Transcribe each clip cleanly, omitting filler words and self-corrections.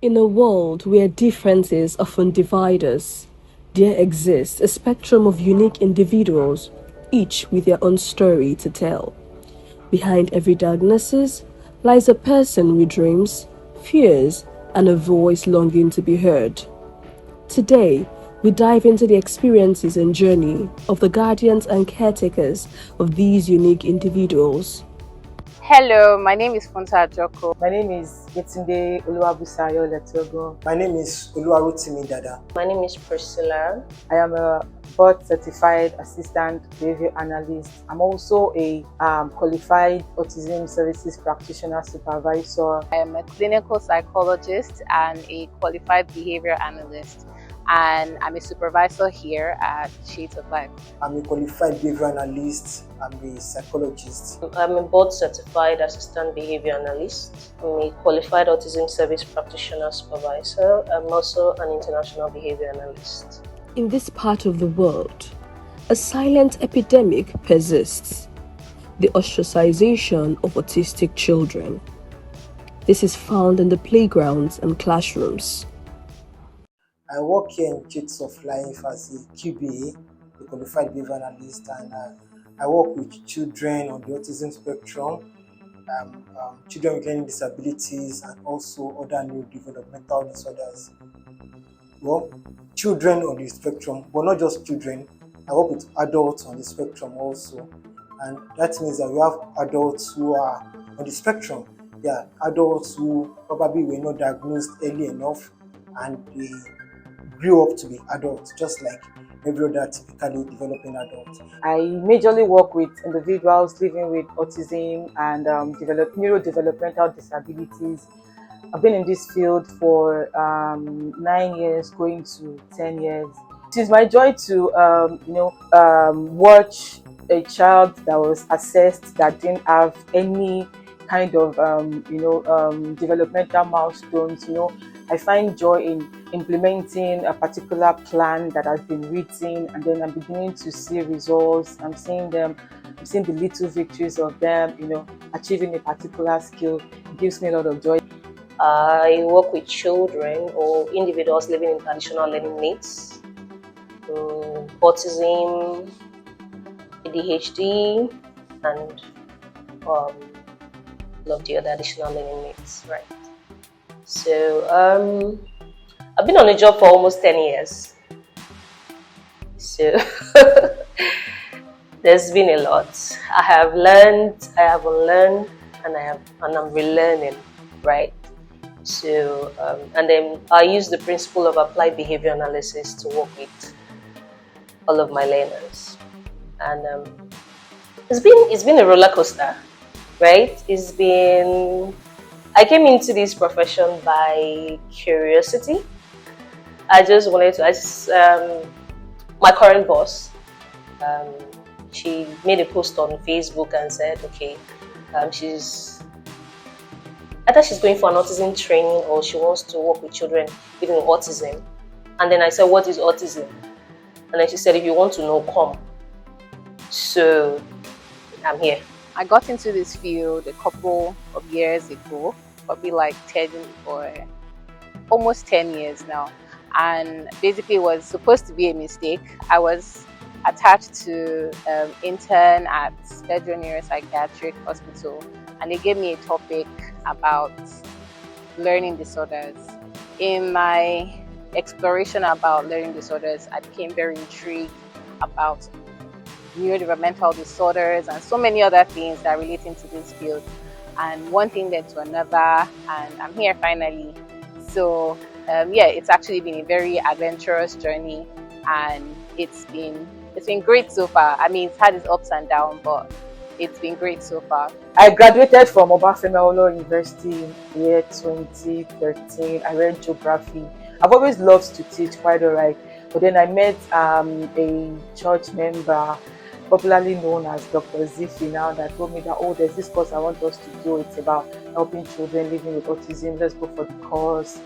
In a world where differences often divide us, there exists a spectrum of unique individuals, each with their own story to tell. Behind every diagnosis lies a person with dreams, fears, and a voice longing to be heard. Today, we dive into the experiences and journey of the guardians and caretakers of these unique individuals. Hello, my name is Funta Joko. My name is Yetunde Iletogun. My name is Rotimi, Dada. My name is Priscilla. I am a board certified assistant behavior analyst. I'm also a qualified autism services practitioner supervisor. I am a clinical psychologist and a qualified behavior analyst, and I'm a supervisor here at Shades of Life. I'm a qualified behavior analyst. I'm a psychologist. I'm a board certified assistant behavior analyst. I'm a qualified autism service practitioner supervisor. I'm also an international behavior analyst. In this part of the world, a silent epidemic persists: the ostracization of autistic children. This is found in the playgrounds and classrooms. I work here in Shades of Life as a QBA, a qualified behavior analyst, and I work with children on the autism spectrum, children with learning disabilities, and also other new developmental disorders. Well, children on the spectrum, but not just children. I work with adults on the spectrum also, and that means that we have adults who are on the spectrum. Yeah, adults who probably were not diagnosed early enough, and they grew up to be adults, just like every other typically developing adult. I majorly work with individuals living with autism and neurodevelopmental disabilities. I've been in this field for 9 years, going to 10 years. It is my joy to watch a child that was assessed that didn't have any kind of developmental milestones. I find joy in implementing a particular plan that has been written, and then I'm beginning to see results. I'm seeing the little victories of them, achieving a particular skill. It gives me a lot of joy. I work with children or individuals living in traditional learning needs, autism, ADHD, and all of the other additional learning needs, right? So I've been on the job for almost 10 years. So there's been a lot. I have learned, I have unlearned, and I'm relearning, right? So and then I use the principle of applied behavior analysis to work with all of my learners, and it's been a roller coaster, right? I came into this profession by curiosity. I just wanted to. My current boss, she made a post on Facebook and said, okay, either she's going for an autism training or she wants to work with children living with autism. And then I said, what is autism? And then she said, if you want to know, come. So I'm here. I got into this field a couple of years ago, probably like 10 or almost 10 years now. And basically it was supposed to be a mistake. I was attached to intern at Federal Neuropsychiatric Hospital, and they gave me a topic about learning disorders. In my exploration about learning disorders, I became very intrigued about neurodevelopmental disorders and so many other things that relate into this field. And one thing led to another, and I'm here finally. So it's actually been a very adventurous journey, and it's been great so far. I mean, it's had its ups and downs, but it's been great so far. I graduated from Obafemi Awolowo University in the year 2013. I read geography. I've always loved to teach, quite alright. But then I met a church member, popularly known as Dr. Zifi now, that told me that, there's this course I want us to do. It's about helping children living with autism. Let's go for the course.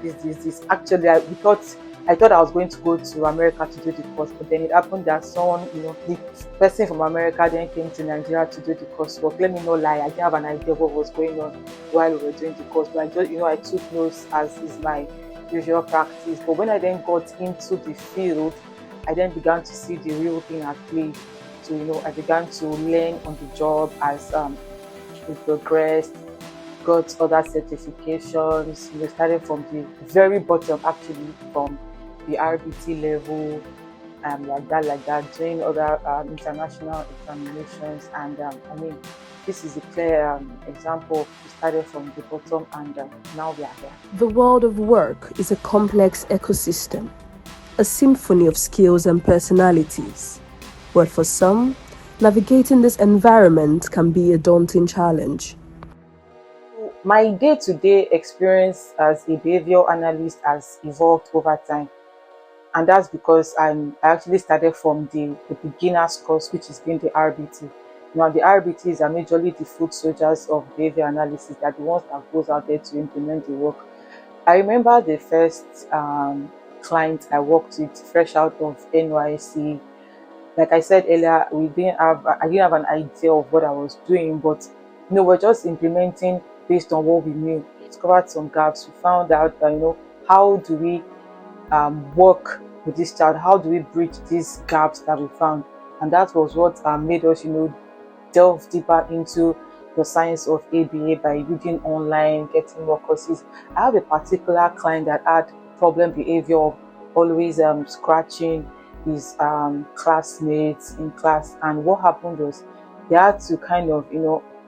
This. Actually, we thought I thought I was going to go to America to do the course, but then it happened that someone, the person from America then came to Nigeria to do the coursework. Let me not lie, I didn't have an idea what was going on while we were doing the course, but I just, I took notes as is my usual practice. But when I then got into the field, I then began to see the real thing at play. So, I began to learn on the job as we progressed, got other certifications, started from the very bottom, actually, from the RBT level, like that, doing other international examinations. And this is a clear example. We started from the bottom and now we are here. The world of work is a complex ecosystem, a symphony of skills and personalities. But for some, navigating this environment can be a daunting challenge. My day-to-day experience as a behavioral analyst has evolved over time. And that's because I actually started from the beginner's course, which is being the RBT. Now, the RBTs are majorly the foot soldiers of behavior analysis. They're the ones that goes out there to implement the work. I remember the first client I worked with, fresh out of NYC. Like I said earlier, I didn't have an idea of what I was doing, but we're just implementing based on what we knew. We discovered some gaps. We found out that how do we work with this child? How do we bridge these gaps that we found? And that was what made us, delve deeper into the science of ABA by reading online, getting more courses. I have a particular client that had problem behavior of always scratching his classmates in class, and what happened was they had to kind of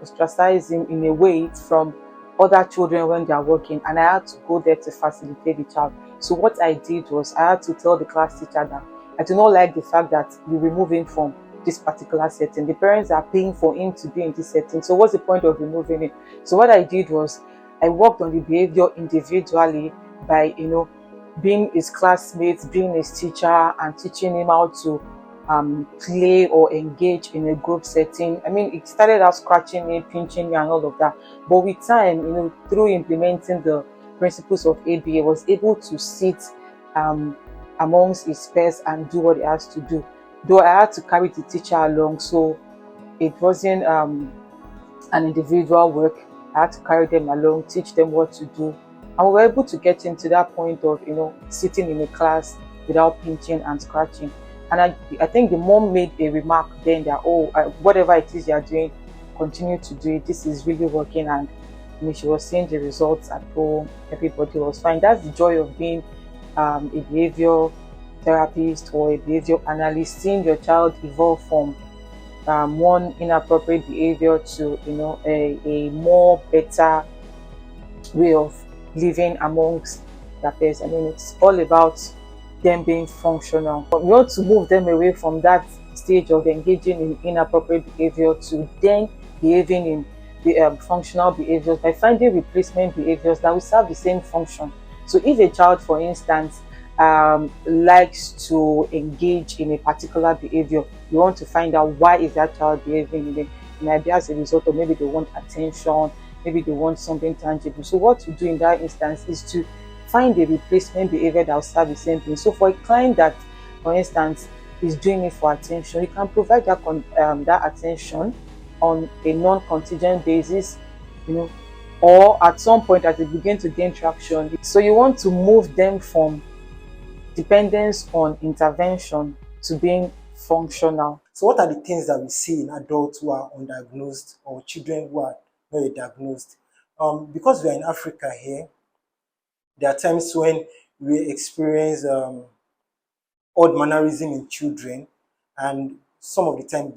ostracize him in a way from other children when they are working, and I had to go there to facilitate the child. So what I did was I had to tell the class teacher that I do not like the fact that you remove him from this particular setting. The parents are paying for him to be in this setting, so what's the point of removing him? So what I did was I worked on the behavior individually by being his classmates, being his teacher, and teaching him how to play or engage in a group setting. I mean, it started out scratching me, pinching me, and all of that. But with time, through implementing the principles of ABA, was able to sit amongst his peers and do what he has to do. Though I had to carry the teacher along, so it wasn't an individual work. I had to carry them along, teach them what to do. And we were able to get into that point of, sitting in a class without pinching and scratching. And I think the mom made a remark then that, whatever it is you're doing, continue to do it. This is really working. And she was seeing the results at home. Everybody was fine. That's the joy of being a behavior therapist or a behavior analyst, seeing your child evolve from one inappropriate behavior to, a more better way of living amongst their peers. I mean, it's all about them being functional. But we want to move them away from that stage of engaging in inappropriate behavior to then behaving in the functional behaviors by finding replacement behaviors that will serve the same function. So if a child, for instance, likes to engage in a particular behavior, you want to find out why is that child behaving in it. It might be as a result of maybe they want attention, maybe they want something tangible. So what to do in that instance is to find a replacement behavior that will serve the same thing. So for a client that, for instance, is doing it for attention, you can provide that attention on a non-contingent basis, or at some point as they begin to gain traction. So you want to move them from dependence on intervention to being functional. So what are the things that we see in adults who are undiagnosed or children who are not yet diagnosed? Because we are in Africa here, there are times when we experience odd mannerism in children, and some of the time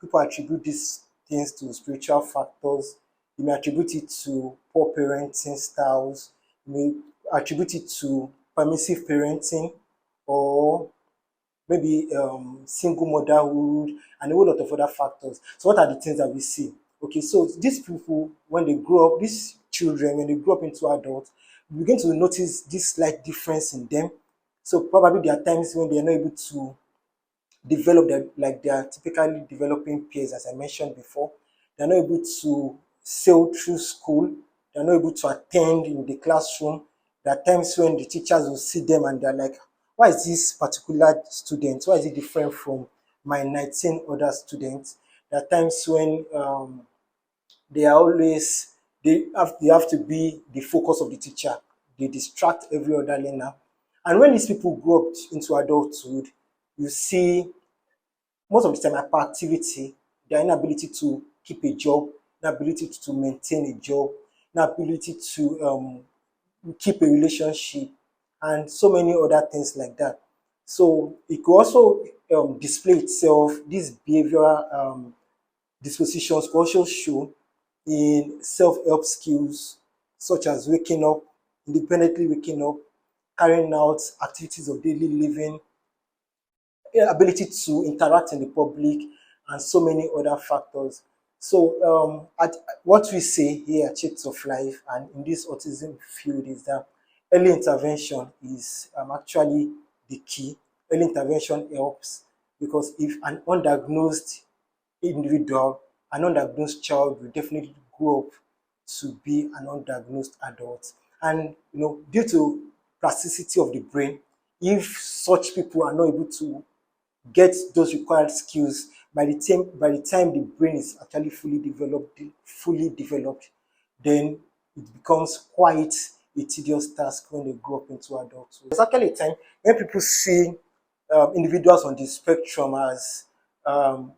people attribute these things to spiritual factors. You may attribute it to poor parenting styles. You may attribute it to permissive parenting, or maybe single motherhood, and a whole lot of other factors. So what are the things that we see? Okay, so these people, when they grow up, these children, when they grow up into adults, we begin to notice this slight difference in them. So probably there are times when they are not able to develop like they are typically developing peers, as I mentioned before. They are not able to sail through school. They are not able to attend in the classroom. There are times when the teachers will see them and they're like, why is this particular student, why is it different from my 19 other students? There are times when they are always, they have to be the focus of the teacher. They distract every other learner. And when these people grow up into adulthood, you see most of the time hyperactivity, their inability to keep a job, inability to maintain a job, inability to keep a relationship, and so many other things like that. So it could also display itself, these behavioral dispositions could also show in self-help skills such as waking up, independently waking up, carrying out activities of daily living, ability to interact in the public, and so many other factors. So, what we say here at Shades of Life and in this autism field is that early intervention is actually the key. Early intervention helps because if an undiagnosed individual, an undiagnosed child will definitely grow up to be an undiagnosed adult. And due to plasticity of the brain, if such people are not able to get those required skills by the time the brain is actually fully developed, then it becomes quite a tedious task when they grow up into adulthood. There's actually a time when people see individuals on the spectrum as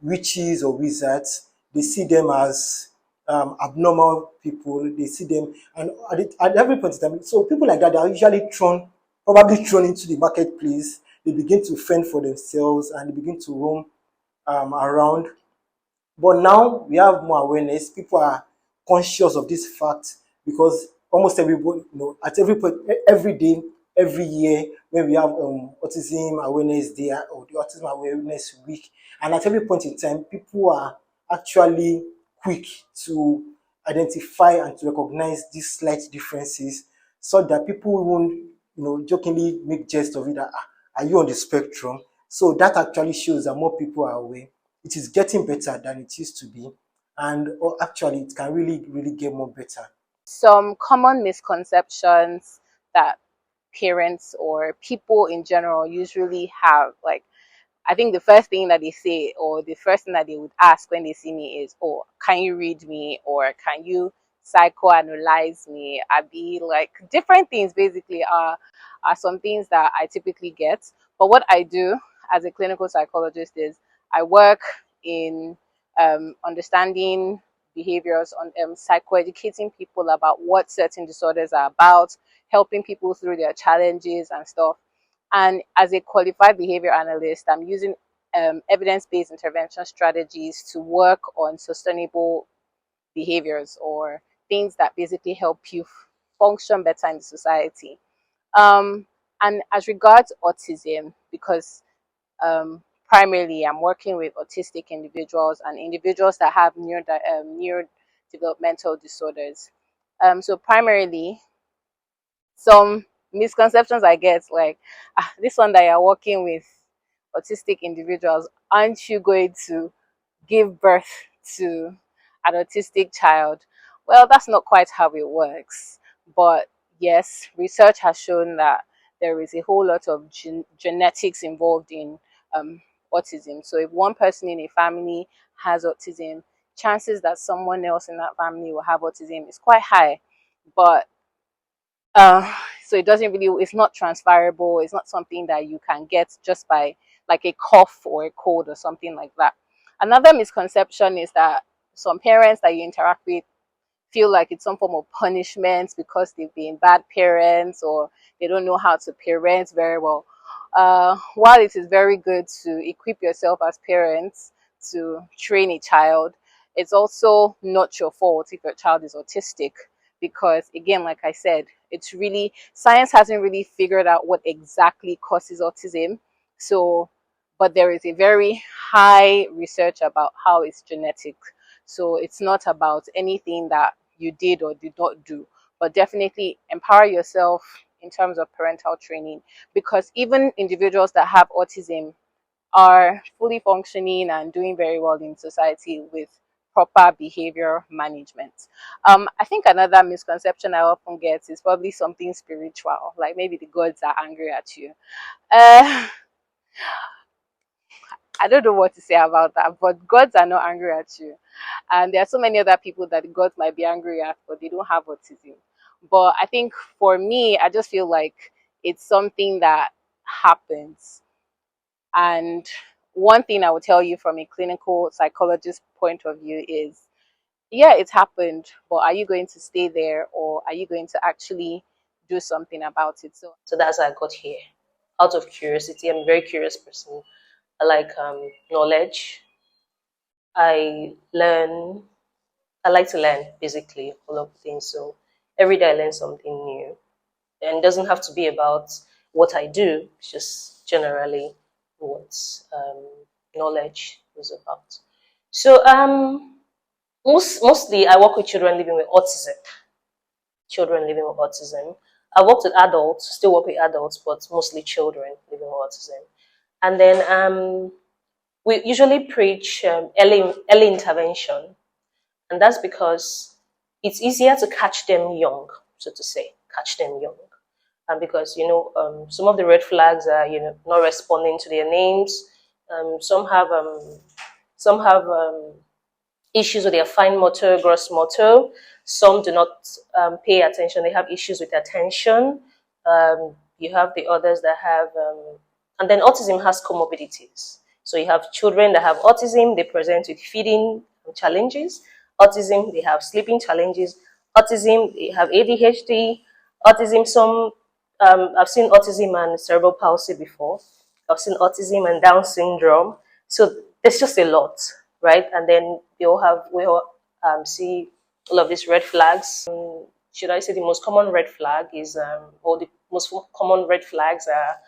witches or wizards. They see them as abnormal people. They see them, and at every point in time, so people like that are usually probably thrown into the marketplace. They begin to fend for themselves and they begin to roam around. But now we have more awareness. People are conscious of this fact because almost everybody, at every point, every day, every year, when we have Autism Awareness Day or the Autism Awareness Week, and at every point in time, people are actually quick to identify and to recognize these slight differences, so that people won't, jokingly make jest of it. That, are you on the spectrum? So that actually shows that more people are aware. It is getting better than it used to be, and actually it can really, really get more better. Some common misconceptions that parents or people in general usually have, like, I think the first thing that they say, or the first thing that they would ask when they see me is, "Oh, can you read me?" or "Can you psychoanalyze me?" I be like different things. Basically, are some things that I typically get. But what I do as a clinical psychologist is I work in understanding behaviors, on psychoeducating people about what certain disorders are about, helping people through their challenges and stuff. And as a qualified behavior analyst, I'm using evidence-based intervention strategies to work on sustainable behaviors, or things that basically help you function better in the society. Um, and as regards autism, because primarily I'm working with autistic individuals and individuals that have neurodevelopmental disorders. So primarily, some misconceptions I get, like, this one that you're working with autistic individuals, aren't you going to give birth to an autistic child? Well, that's not quite how it works. But yes, research has shown that there is a whole lot of genetics involved in autism. So if one person in a family has autism, chances that someone else in that family will have autism is quite high. But uh, so it doesn't really, it's not transferable. It's not something that you can get just by like a cough or a cold or something like that. Another misconception is that some parents that you interact with feel like it's some form of punishment because they've been bad parents, or they don't know how to parent very well. While it is very good to equip yourself as parents to train a child, it's also not your fault if your child is autistic, because again, like I said, it's really, science hasn't really figured out what exactly causes autism. So, but there is a very high research about how it's genetic. So it's not about anything that you did or did not do, but definitely empower yourself in terms of parental training, because even individuals that have autism are fully functioning and doing very well in society with proper behavior management. I think another misconception I often get is probably something spiritual, like maybe the gods are angry at you. Uh, I don't know what to say about that, but gods are not angry at you. And there are so many other people that the gods might be angry at, but they don't have autism. But I think for me, I just feel like it's something that happens. And one thing I will tell you from a clinical psychologist point of view is, yeah, it's happened, but are you going to stay there or are you going to actually do something about it? So that's how I got here, out of curiosity. I'm a very curious person. I like knowledge. I learn. I like to learn basically a lot of things. So every day I learn something new, and it doesn't have to be about what I do. It's just generally what knowledge is about. So mostly I work with children living with autism. Children living with autism. I worked with adults, still work with adults, but mostly children living with autism. And then we usually preach early intervention, and that's because it's easier to catch them young, so to say, catch them young. And because some of the red flags are not responding to their names. Some have issues with their fine motor, gross motor. Some do not pay attention. They have issues with attention. You have the others that have, and then autism has comorbidities. So you have children that have autism, they present with feeding challenges. Autism, they have sleeping challenges. Autism, they have ADHD. Autism, I've seen autism and cerebral palsy before. I've seen autism and Down syndrome. So there's just a lot, right? And then we all see all of these red flags. Should I say the most common red flag is, or the most common red flags are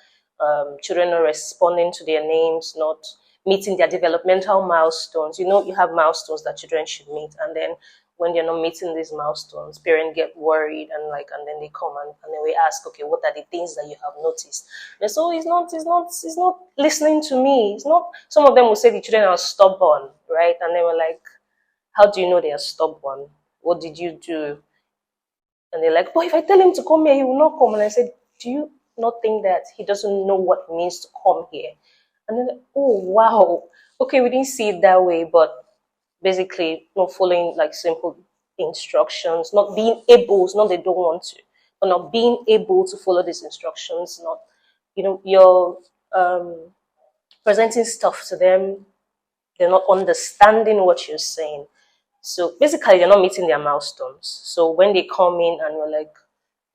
children not responding to their names, not meeting their developmental milestones. You have milestones that children should meet, and then when they're not meeting these milestones, parents get worried and then they come and then we ask, okay, what are the things that you have noticed? And so he's not listening to me. It's not. Some of them will say the children are stubborn, right? And they were like, how do you know they are stubborn? What did you do? And they're like, but if I tell him to come here, he will not come. And I said, do you not think that he doesn't know what it means to come here? And then, oh, wow. Okay, we didn't see it that way, but basically not following like simple instructions, not being able, it's not they don't want to, but not being able to follow these instructions, not, you're presenting stuff to them, they're not understanding what you're saying. So basically, they're not meeting their milestones. So when they come in and we're like,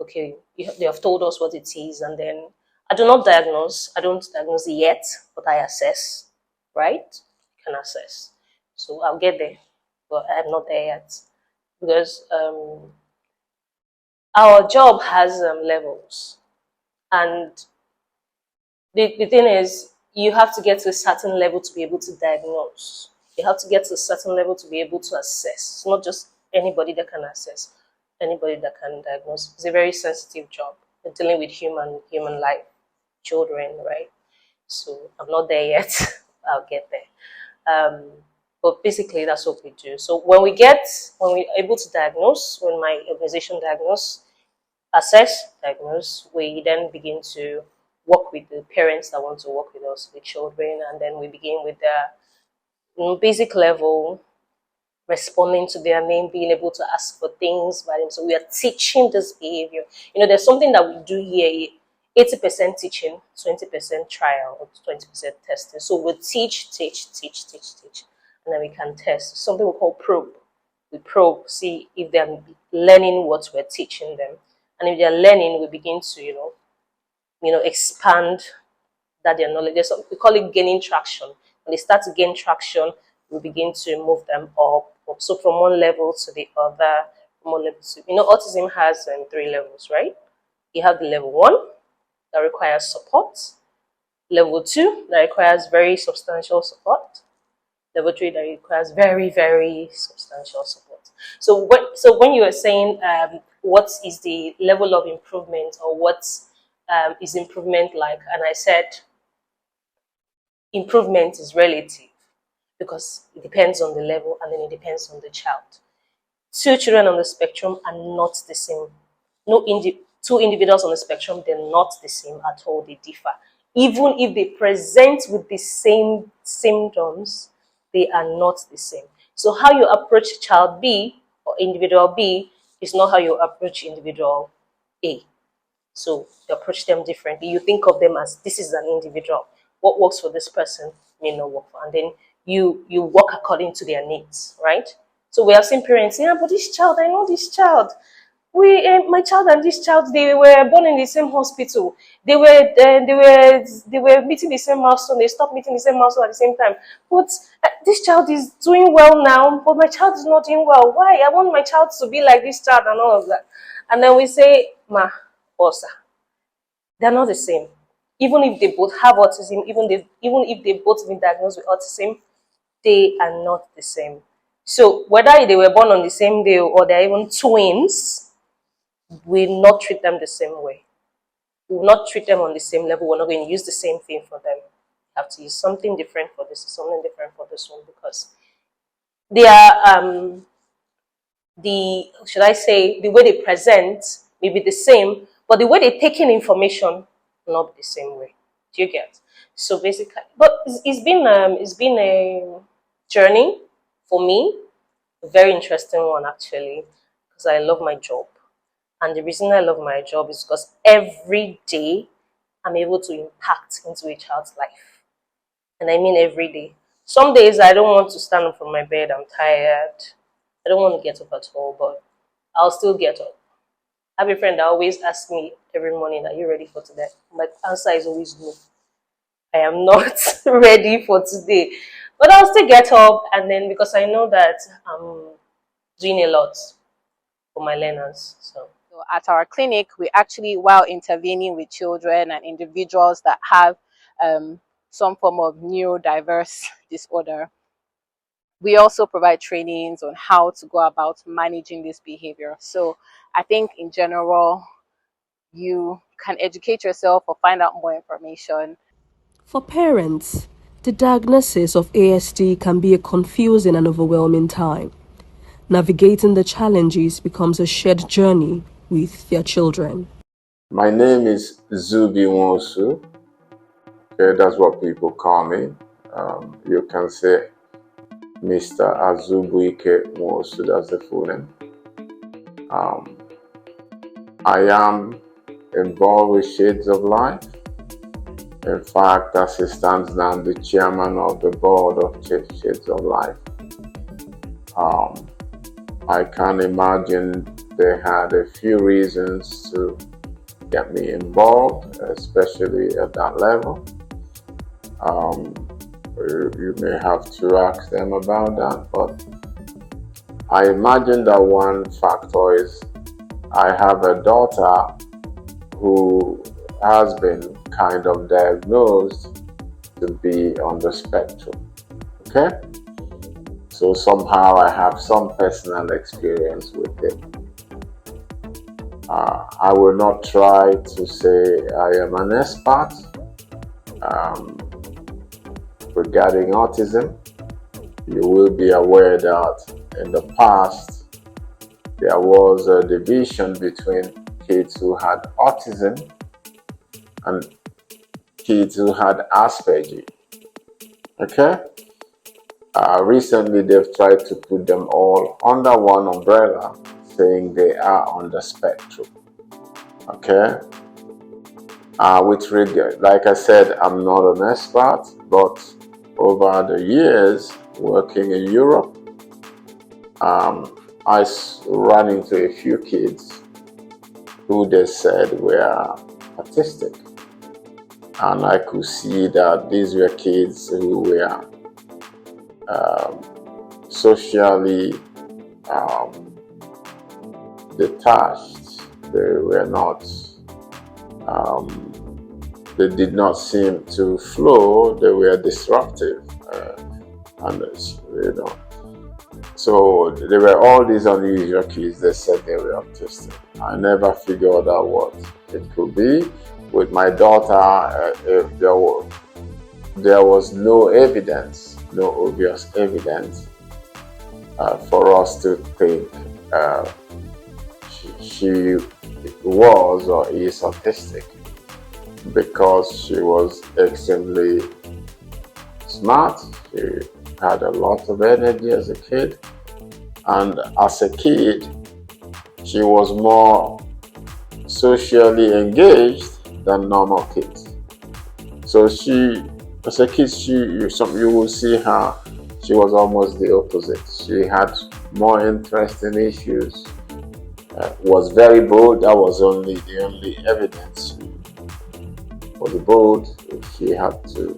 okay, they have told us what it is, and then I don't diagnose it yet, but I assess, right? You can assess. So I'll get there, but I'm not there yet. Because our job has levels. And the thing is, you have to get to a certain level to be able to diagnose. You have to get to a certain level to be able to assess. It's not just anybody that can assess, anybody that can diagnose. It's a very sensitive job. You're dealing with human life, children, right? So I'm not there yet. I'll get there. But basically, that's what we do. So when we're able to diagnose, when my organization assess, diagnose, we then begin to work with the parents that want to work with us, the children, and then we begin with the basic level, responding to their name, being able to ask for things by them. So we are teaching this behavior. There's something that we do here, 80% teaching, 20% trial, or 20% testing. So we'll teach, and then we can test. Something we call probe. We probe, see if they're learning what we're teaching them. And if they're learning, we begin to, expand that their knowledge. We call it gaining traction. When they start to gain traction, we begin to move them up. So from one level to the other, from one level to, autism has 3 levels, right? You have the level 1 that requires support, level 2 that requires very substantial support, level 3 that requires very, very substantial support. So when you are saying what is the level of improvement, or what is improvement like, and I said improvement is relative, because it depends on the level and then it depends on the child. Two children on the spectrum are not the same. Two individuals on the spectrum, they're not the same at all. They differ. Even if they present with the same symptoms, they are not the same. So how you approach child B or individual B is not how you approach individual A. So you approach them differently. You think of them as this is an individual. What works for this person may not work for, and then you work according to their needs, right? So we have seen parents say, yeah, but this child, I know this child. My child and this child, they were born in the same hospital. They were meeting the same milestone. They stopped meeting the same milestone at the same time. But this child is doing well now, but my child is not doing well. Why? I want my child to be like this child and all of that. And then we say, ma, Osa, they're not the same. Even if they both have autism, even if they both been diagnosed with autism, they are not the same. So whether they were born on the same day or they're even twins, we will not treat them the same way. We will not treat them on the same level. We're not going to use the same thing for them. We have to use something different for this, something different for this one, because they are the way they present may be the same, but the way they take in information will not be the same way. Do you get? So basically, but it's been a journey for me, a very interesting one actually, because I love my job. And the reason I love my job is because every day I'm able to impact into a child's life. And I mean every day. Some days I don't want to stand up from my bed, I'm tired. I don't want to get up at all, but I'll still get up. I have a friend that always asks me every morning, are you ready for today? My answer is always no. I am not ready for today. But I'll still get up, and then because I know that I'm doing a lot for my learners. So at our clinic, we actually, while intervening with children and individuals that have some form of neurodiverse disorder, we also provide trainings on how to go about managing this behavior. So I think in general, you can educate yourself or find out more information. For parents, the diagnosis of ASD can be a confusing and overwhelming time. Navigating the challenges becomes a shared journey with their children. My name is Nwosu. Okay, that's what people call me. You can say Mr. Azubike Nwosu, that's the full name. I am involved with Shades of Life. In fact, as it stands now, I'm the chairman of the board of Shades of Life. I can imagine they had a few reasons to get me involved, especially at that level. You may have to ask them about that, but I imagine that one factor is I have a daughter who has been kind of diagnosed to be on the spectrum. Okay? So somehow I have some personal experience with it. I will not try to say I am an expert regarding autism. You will be aware that in the past there was a division between kids who had autism and kids who had Asperger. Okay? Recently, they've tried to put them all under one umbrella, saying they are on the spectrum. Okay? With regard, like I said, I'm not an expert, but over the years working in Europe, I ran into a few kids who they said were autistic. And I could see that these were kids who were socially detached. They were not, they did not seem to flow. They were disruptive, and you know. So there were all these unusual kids. They said they were autistic. I never figured out what it could be. With my daughter, there was no evidence, no obvious evidence for us to think she was or is autistic, because she was extremely smart. She had a lot of energy as a kid, and as a kid she was more socially engaged than normal kids. So she, as a kid, you will see her, she was almost the opposite. She had more interest in issues, was very bold. That was the only evidence. She was bold. If she had to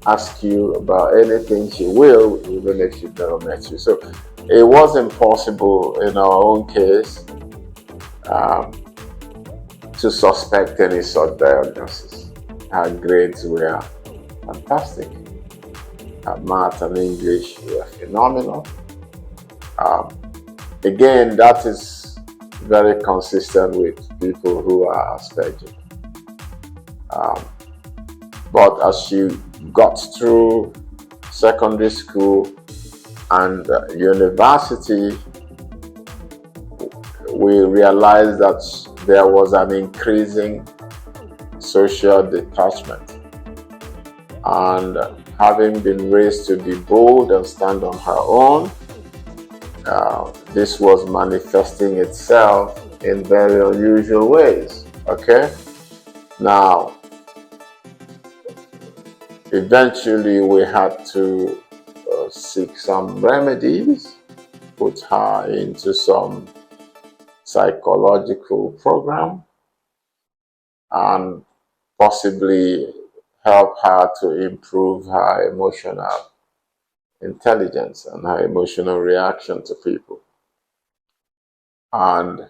ask you about anything, she will, even if she never met you. So it was impossible in our own case to suspect any such diagnosis. Her grades were fantastic. Her math and English were phenomenal. Again, that is very consistent with people who are Asperger. But as she got through secondary school and university, we realized that there was an increasing social detachment. And having been raised to be bold and stand on her own, this was manifesting itself in very unusual ways. Okay? Now, eventually we had to seek some remedies, put her into some psychological program, and possibly help her to improve her emotional intelligence and her emotional reaction to people. And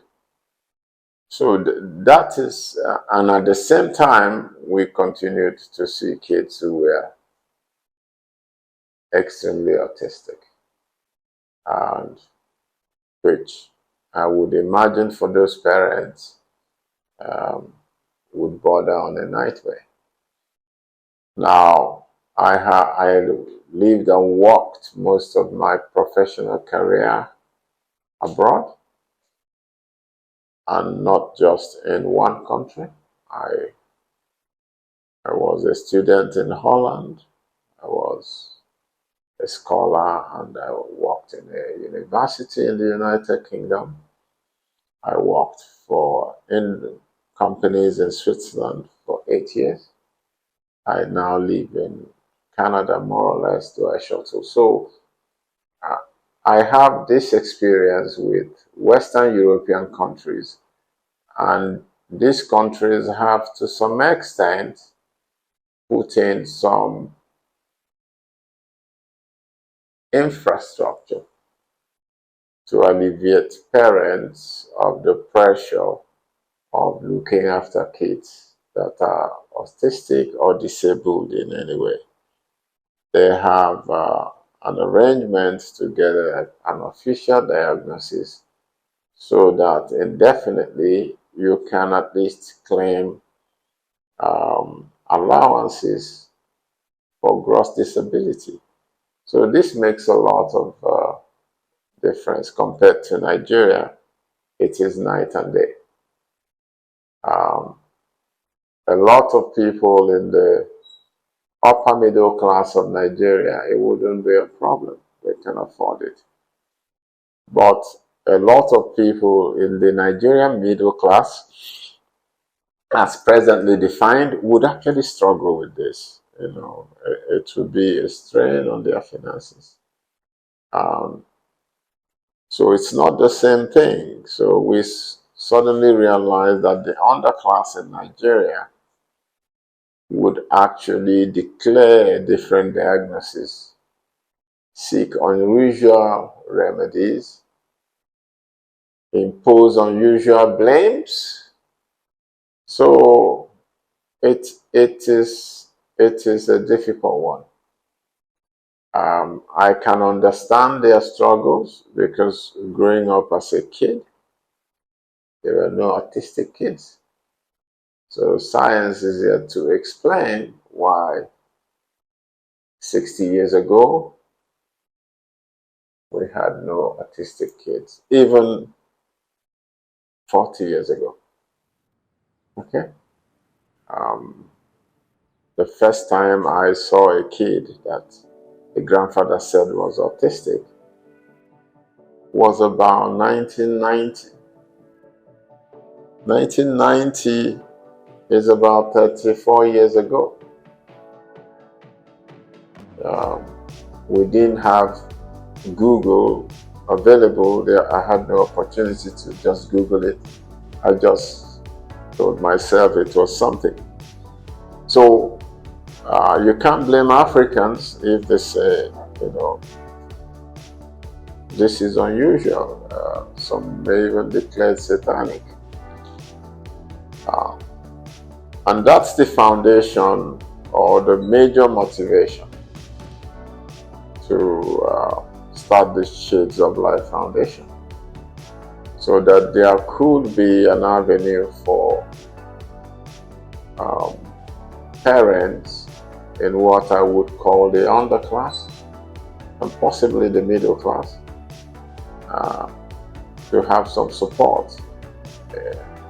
so that is, and at the same time, we continued to see kids who were extremely autistic, and which I would imagine for those parents would border on a nightmare. Now, I lived and worked most of my professional career abroad, and not just in one country. I was a student in Holland. I was a scholar, and I worked in a university in the United Kingdom. I worked in companies in Switzerland for 8 years. I now live in Canada, more or less, to a shuttle. So I have this experience with Western European countries, and these countries have, to some extent, put in some infrastructure to alleviate parents of the pressure of looking after kids that are autistic or disabled in any way. They have an arrangement to get an official diagnosis, so that indefinitely you can at least claim allowances for gross disability. So this makes a lot of difference compared to Nigeria. It is night and day. A lot of people in the upper middle class of Nigeria, it wouldn't be a problem. They can afford it. But a lot of people in the Nigerian middle class, as presently defined, would actually struggle with this. You know, it would be a strain on their finances. So it's not the same thing. So we suddenly realized that the underclass in Nigeria would actually declare different diagnoses, seek unusual remedies, impose unusual blames. So it is a difficult one. I can understand their struggles, because growing up as a kid, there were no autistic kids. So science is here to explain why 60 years ago, we had no autistic kids, even 40 years ago. Okay? The first time I saw a kid that the grandfather said was autistic was about 1990. 1990 is about 34 years ago. We didn't have Google available there. I had no opportunity to just Google it. I just told myself it was something. So you can't blame Africans if they say, this is unusual. Some may even declare it satanic. And that's the foundation or the major motivation to start the Shades of Life Foundation, so that there could be an avenue for parents in what I would call the underclass and possibly the middle class to have some support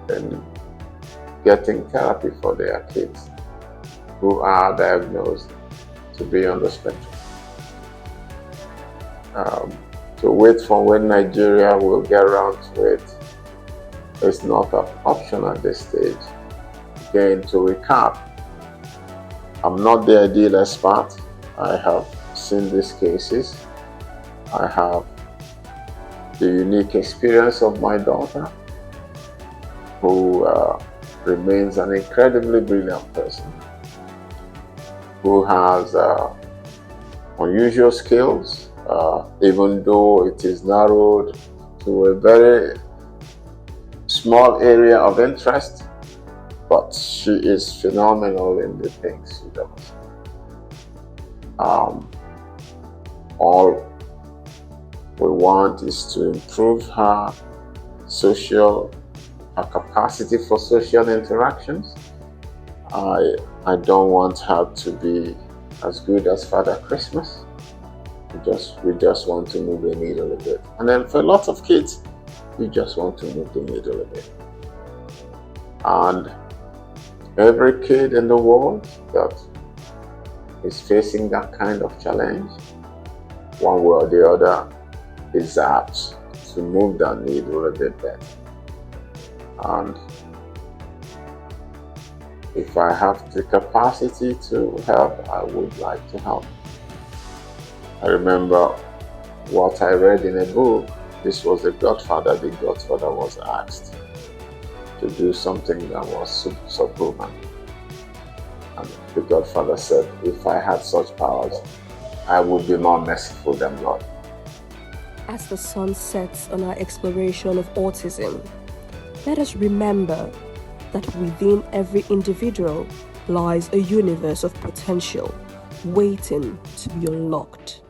in getting therapy for their kids who are diagnosed to be on the spectrum. To wait for when Nigeria will get around to it is not an option at this stage. Again, to recap, I'm not the ideal expert. I have seen these cases. I have the unique experience of my daughter, who remains an incredibly brilliant person, who has unusual skills, even though it is narrowed to a very small area of interest, but she is phenomenal in the things she does. All we want is to improve her capacity for social interactions. I don't want her to be as good as Father Christmas. We just want to move the needle a bit. And then for a lot of kids, you just want to move the needle a bit. And every kid in the world that is facing that kind of challenge, one way or the other, is apt to move that needle a bit better. And if I have the capacity to help, I would like to help. I remember what I read in a book. This was The Godfather. The Godfather was asked to do something that was subhuman. And the Godfather said, if I had such powers, I would be more merciful than God. As the sun sets on our exploration of autism, let us remember that within every individual lies a universe of potential waiting to be unlocked.